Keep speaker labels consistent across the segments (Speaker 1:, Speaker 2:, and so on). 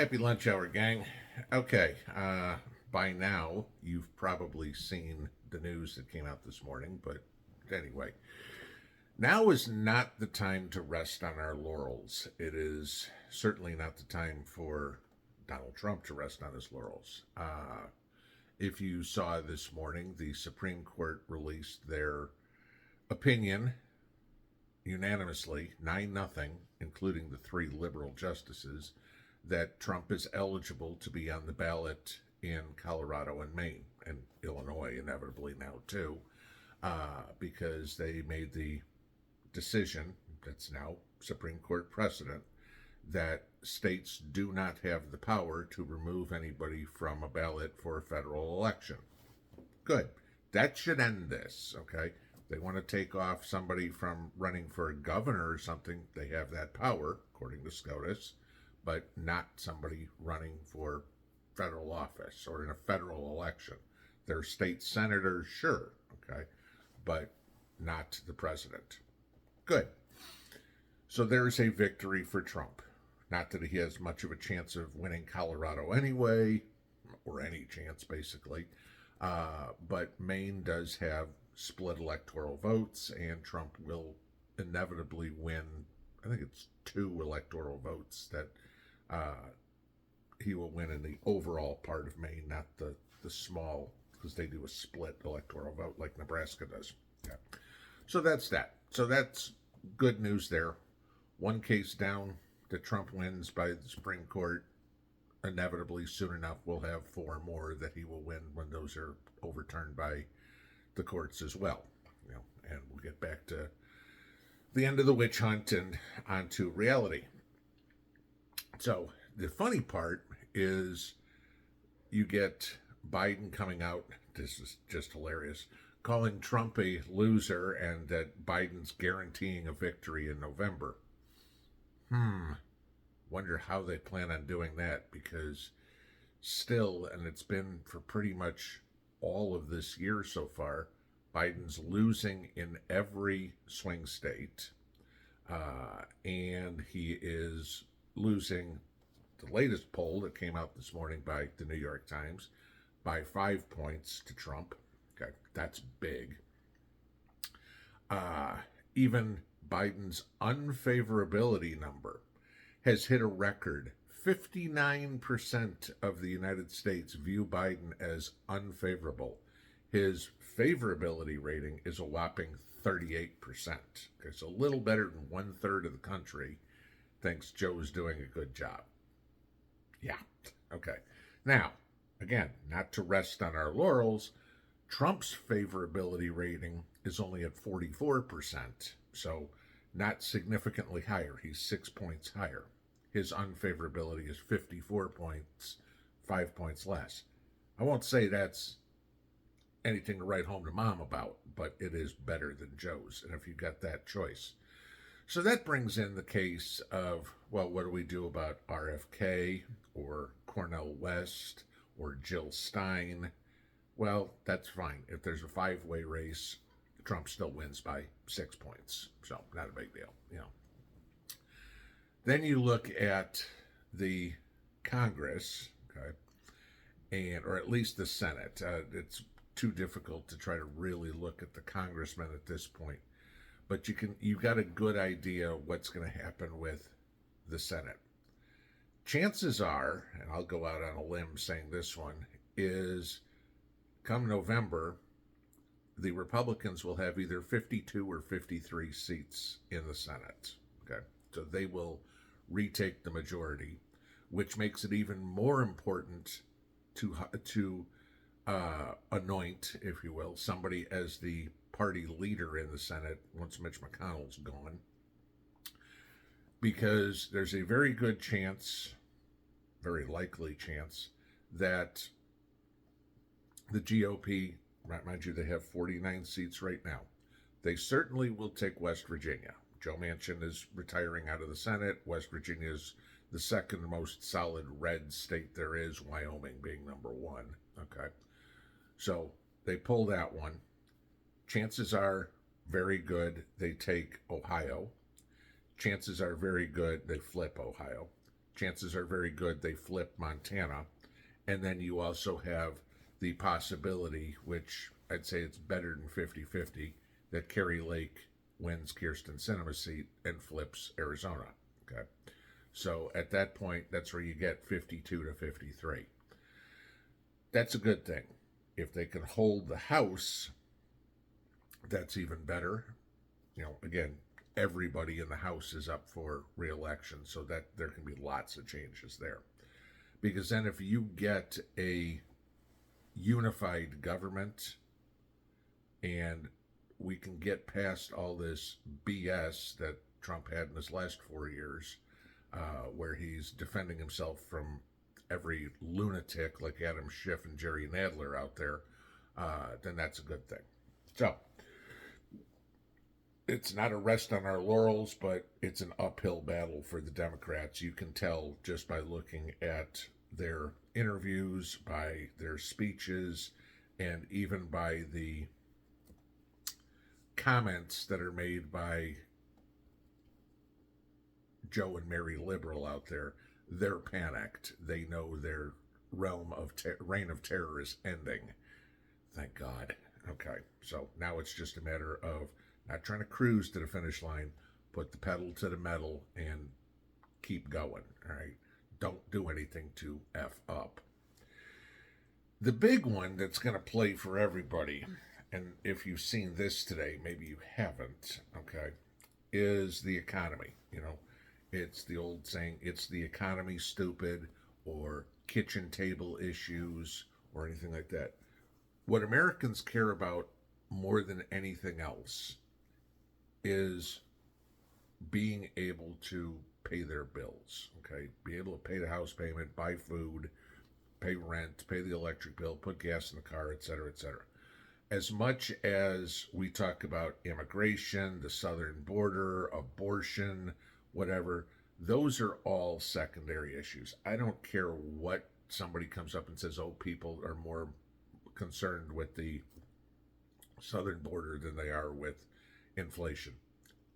Speaker 1: Happy lunch hour, gang. Okay, by now you've probably seen the news that came out this morning, but anyway, now is not the time to rest on our laurels. It is certainly not the time for Donald Trump to rest on his laurels. If you saw this morning, the Supreme Court released their opinion unanimously, 9-0, including the three liberal justices, that Trump is eligible to be on the ballot in Colorado and Maine and Illinois, inevitably now too, because they made the decision that's now Supreme Court precedent that states do not have the power to remove anybody from a ballot for a federal election. Good. That should end this, okay? They want to take off somebody from running for a governor or something, they have that power, according to SCOTUS, but not somebody running for federal office or in a federal election. They're state senators, sure, okay, but not the president. Good. So there's a victory for Trump. Not that he has much of a chance of winning Colorado anyway, or any chance basically, but Maine does have split electoral votes, and Trump will inevitably win. I think it's 2 electoral votes that he will win in the overall part of Maine, not the small, because they do a split electoral vote like Nebraska does. Yeah. So that's that. So that's good news there. One case down that Trump wins by the Supreme Court. Inevitably, soon enough, we'll have 4 more that he will win when those are overturned by the courts as well. You know, and we'll get back to the end of the witch hunt and onto reality. So the funny part is you get Biden coming out, this is just hilarious, calling Trump a loser and that Biden's guaranteeing a victory in November. Wonder how they plan on doing that, because still, and it's been for pretty much all of this year so far, Biden's losing in every swing state, and he is losing, the latest poll that came out this morning by the New York Times, by 5 points to Trump. Okay, that's big. Even Biden's unfavorability number has hit a record. 59% of the United States view Biden as unfavorable. His favorability rating is a whopping 38%. Okay, so a little better than 1/3 of the country thinks Joe's doing a good job. Yeah, okay. Now, again, not to rest on our laurels, Trump's favorability rating is only at 44%, so not significantly higher. He's 6 points higher. His unfavorability is 54 points, 5 points less. I won't say that's anything to write home to mom about, but it is better than Joe's, and if you got that choice. So that brings in the case of, well, what do we do about RFK or Cornel West or Jill Stein? Well, that's fine. If there's a 5-way race, Trump still wins by 6 points. So not a big deal, you know. Then you look at the Congress, okay, and or at least the Senate. It's too difficult to try to really look at the congressmen at this point, but you got a good idea what's going to happen with the Senate. Chances are, and I'll go out on a limb saying this one, is come November, the Republicans will have either 52 or 53 seats in the Senate. Okay, so they will retake the majority, which makes it even more important to anoint, if you will, somebody as the party leader in the Senate once Mitch McConnell's gone, because there's a very good chance, very likely chance, that the GOP, mind you, they have 49 seats right now. They certainly will take West Virginia. Joe Manchin is retiring out of the Senate. West Virginia is the second most solid red state there is, Wyoming being number 1. Okay. So they pull that one. Chances are very good they take Ohio. Chances are very good they flip Ohio. chances are very good they flip Montana. And then you also have the possibility, which I'd say it's better than 50-50, that Kerry Lake wins Kirsten Sinema's seat and flips Arizona. Okay. So at that point, that's where you get 52 to 53. That's a good thing. If they can hold the House, that's even better. Again, everybody in the House is up for re-election, so that there can be lots of changes there. Because then if you get a unified government and we can get past all this BS that Trump had in his last 4 years, where he's defending himself from every lunatic like Adam Schiff and Jerry Nadler out there, then that's a good thing. So, it's not a rest on our laurels, but it's an uphill battle for the Democrats. You can tell just by looking at their interviews, by their speeches, and even by the comments that are made by Joe and Mary Liberal out there. They're panicked. They know their reign of terror is ending. Thank God. Okay, so now it's just a matter of not trying to cruise to the finish line, put the pedal to the metal and keep going, all right? Don't do anything to F up. The big one that's going to play for everybody, and if you've seen this today, maybe you haven't, okay, is the economy. It's the old saying, it's the economy, stupid, or kitchen table issues, or anything like that. What Americans care about more than anything else is being able to pay their bills, okay? Be able to pay the house payment, buy food, pay rent, pay the electric bill, put gas in the car, etc., etc. As much as we talk about immigration, the southern border, abortion, whatever, those are all secondary issues. I don't care what somebody comes up and says, oh, people are more concerned with the southern border than they are with inflation.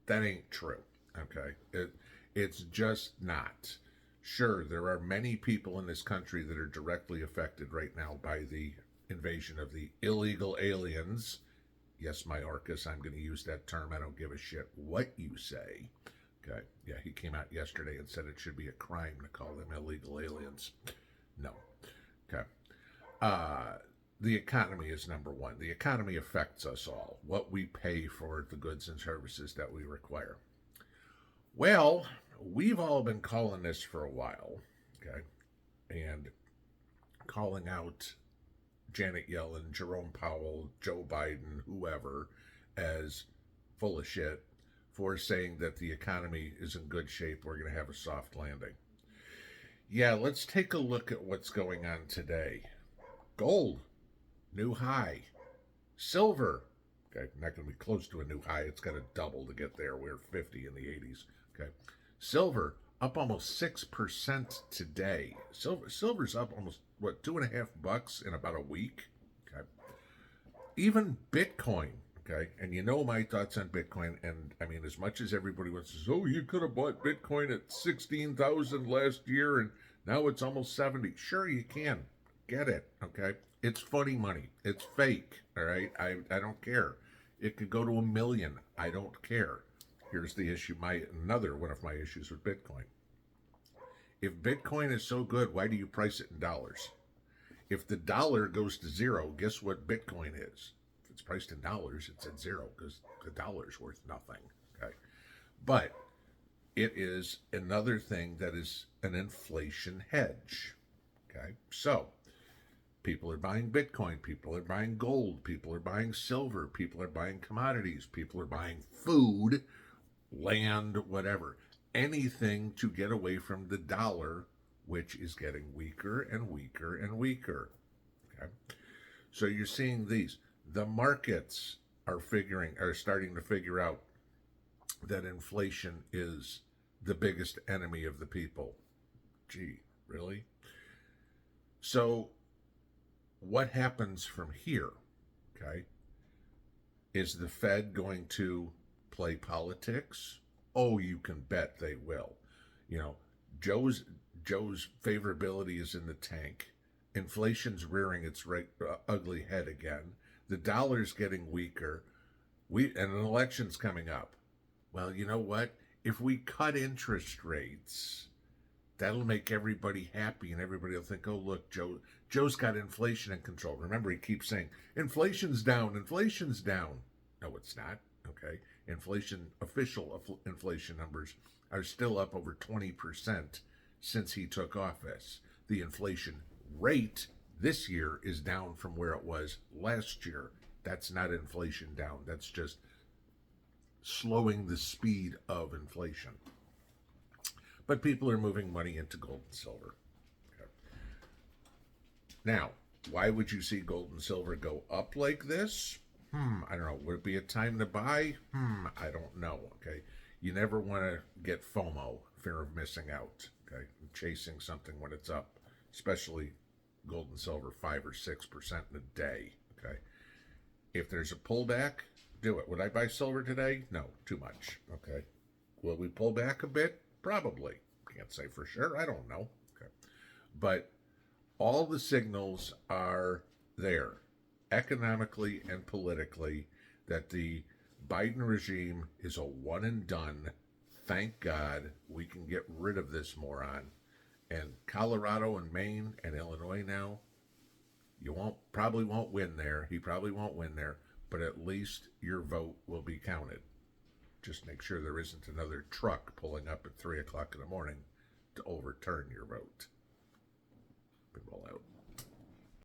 Speaker 1: That ain't true, okay? It's just not. Sure, there are many people in this country that are directly affected right now by the invasion of the illegal aliens. Yes, my Orcus, I'm going to use that term. I don't give a shit what you say. Okay, yeah, he came out yesterday and said it should be a crime to call them illegal aliens. No. Okay. The economy is number one. The economy affects us all. What we pay for the goods and services that we require. Well, we've all been calling this for a while, okay, and calling out Janet Yellen, Jerome Powell, Joe Biden, whoever, as full of shit for saying that the economy is in good shape. We're going to have a soft landing. Yeah, let's take a look at what's going on today. Gold, new high. Silver, okay, not going to be close to a new high. It's got to double to get there. We're 50 in the 80s. Okay, silver up almost 6% today. Silver's up almost $2.50 in about a week. Okay, even Bitcoin. Okay, and you know my thoughts on Bitcoin, and I mean, as much as everybody wants to say, oh, you could have bought Bitcoin at 16,000 last year, and now it's almost 70. Sure, you can. Get it, okay? It's funny money. It's fake, all right? I don't care. It could go to 1 million. I don't care. Here's the issue, another one of my issues with Bitcoin. If Bitcoin is so good, why do you price it in dollars? If the dollar goes to zero, guess what Bitcoin is? If it's priced in dollars, it's at zero because the dollar's worth nothing, okay? But it is another thing that is an inflation hedge, okay? So people are buying Bitcoin, people are buying gold, people are buying silver, people are buying commodities, people are buying food, land, whatever. Anything to get away from the dollar, which is getting weaker and weaker and weaker. Okay, so you're seeing these. The markets are starting to figure out that inflation is the biggest enemy of the people. Gee, really? So what happens from here? Okay, is the Fed going to play politics? Oh, you can bet they will. Joe's favorability is in the tank. Inflation's rearing its ugly head again. The dollar's getting weaker. And an election's coming up. Well, you know what? If we cut interest rates, that'll make everybody happy, and everybody will think, oh, look, Joe's got inflation in control. Remember, he keeps saying, inflation's down, inflation's down. No, it's not, okay? Official inflation numbers are still up over 20% since he took office. The inflation rate this year is down from where it was last year. That's not inflation down. That's just slowing the speed of inflation. But people are moving money into gold and silver. Okay. Now, why would you see gold and silver go up like this? I don't know. Would it be a time to buy? I don't know. Okay. You never want to get FOMO, fear of missing out. Okay. Chasing something when it's up, especially gold and silver 5 or 6% in a day. Okay. If there's a pullback, do it. Would I buy silver today? No, too much. Okay. Will we pull back a bit? Probably. Can't say for sure. I don't know. Okay. But all the signals are there, economically and politically, that the Biden regime is a one and done. Thank God we can get rid of this moron. And Colorado and Maine and Illinois now, probably won't win there. He probably won't win there, but at least your vote will be counted. Just make sure there isn't another truck pulling up at 3 o'clock in the morning to overturn your vote. Pinball out.